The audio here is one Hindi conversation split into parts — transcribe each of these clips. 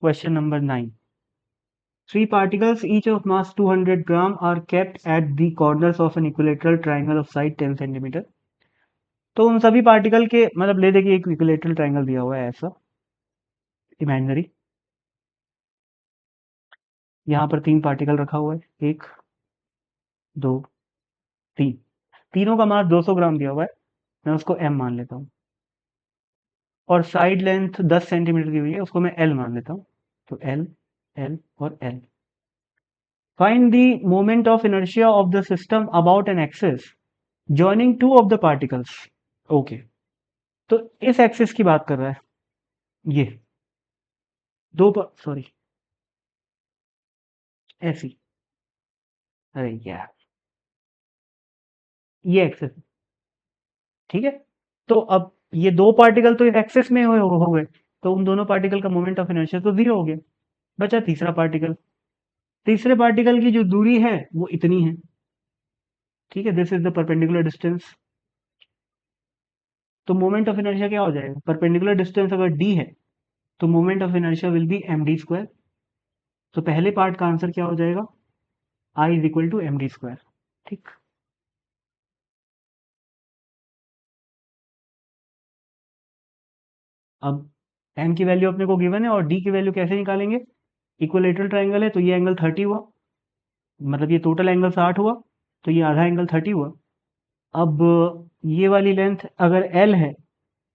Question number 9. Three particles, each of mass 200 gram, are kept at the corners of an equilateral triangle of side 10 centimeter. तो उन सभी पार्टिकल के मतलब ले देखिए एक इक्विलेटरल ट्रायंगल दिया हुआ है ऐसा इमेजिनरी। यहाँ पर 3 पार्टिकल रखा हुआ है, 1 2 3। तीनों का मास 200 ग्राम दिया हुआ है, मैं उसको m मान लेता हूँ। और साइड लेंथ 10 सेंटीमीटर की हुई है, उसको मैं l मान लेता हूँ। तो l l और l। Find the moment of inertia of the system about an axis joining two of the particles. Okay, तो इस एक्सिस की बात कर रहा है, ये सॉरी ऐसी, अरे यार ये एक्सिस, ठीक है। तो अब ये 2 पार्टिकल तो इस एक्सिस में हो गए, तो उन दोनों पार्टिकल का मोमेंट ऑफ इनर्शिया तो 0 हो गया। बचा तीसरा पार्टिकल। तीसरे पार्टिकल की जो दूरी है वो इतनी है, ठीक है। This is the perpendicular distance. तो मोमेंट ऑफ इनर्शिया क्या हो जाएगा, परपेंडिकुलर डिस्टेंस अगर d है तो moment of inertia will be md²। तो पहले पार्ट का आंसर क्या हो जाएगा, I is equal to md², ठीक। अब m की वैल्यू अपने को गिवन है और d की वैल्यू कैसे निकालेंगे, इक्विलेटरल ट्रायंगल है तो ये एंगल 30 हुआ, मतलब ये टोटल एंगल 60 हुआ, तो ये आधा एंगल 30 हुआ। अब ये वाली लेंथ अगर l है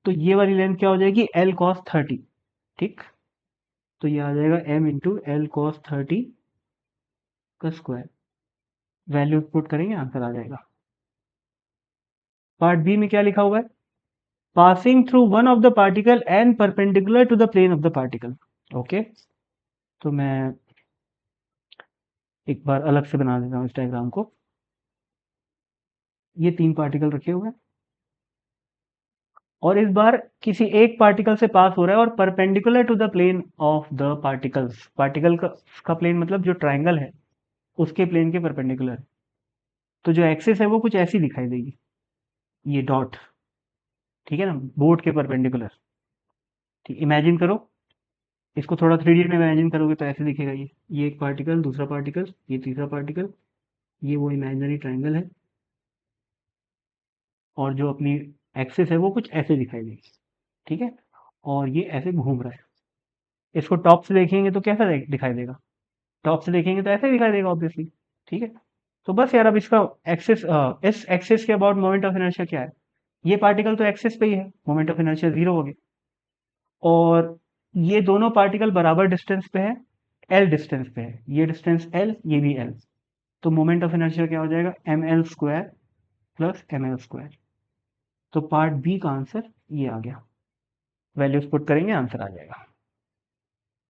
तो ये वाली लेंथ क्या हो जाएगी, l cos 30, ठीक। तो ये आ जाएगा m इंटू l cos 30 का स्क्वायर। वैल्यू पुट करेंगे, आंसर आ जाएगा। पार्ट बी में क्या लिखा हुआ है, passing through one of the particle and perpendicular to the plane of the particle. Okay, तो मैं एक बार अलग से बना देता हूँ इस डायग्राम को। ये 3 पार्टिकल रखे हुए हैं और इस बार किसी एक पार्टिकल से पास हो रहा है और perpendicular to the plane of the particles. Particle का प्लेन मतलब जो ट्राइंगल है उसके प्लेन के परपेंडिकुलर। तो जो एक्सिस है वो कुछ ऐसी दिखाई देगी, ये डॉट, ठीक है ना, बोर्ड के परपेंडिकुलर। ठीक, इमेजिन करो इसको थोड़ा 3D में इमेजिन करोगे तो ऐसे दिखेगा। ये एक पार्टिकल, दूसरा पार्टिकल, ये तीसरा पार्टिकल, ये वो इमेजिनरी ट्राइंगल है और जो अपनी एक्सिस है वो कुछ ऐसे दिखाई देगी, ठीक है। और ये ऐसे घूम रहा है। इसको टॉप से देखेंगे तो कैसा दिखाई देगा, टॉप से देखेंगे तो ऐसे दिखाई देगा ऑब्वियसली, ठीक है। तो बस यार अब इसका एक्सिस, इस एक्सिस के अबाउट मोमेंट ऑफ इनर्शिया क्या है, ये पार्टिकल तो एक्सिस पे ही है, मोमेंट ऑफ इनर्शिया 0 हो गया। और ये दोनों पार्टिकल बराबर डिस्टेंस पे है, एल डिस्टेंस पे है, ये डिस्टेंस एल, ये भी एल। तो मोमेंट ऑफ इनर्शिया क्या हो जाएगा, ml² प्लस ml²। तो पार्ट बी का आंसर ये आ गया। वैल्यूज पुट करेंगे, आंसर आ जाएगा।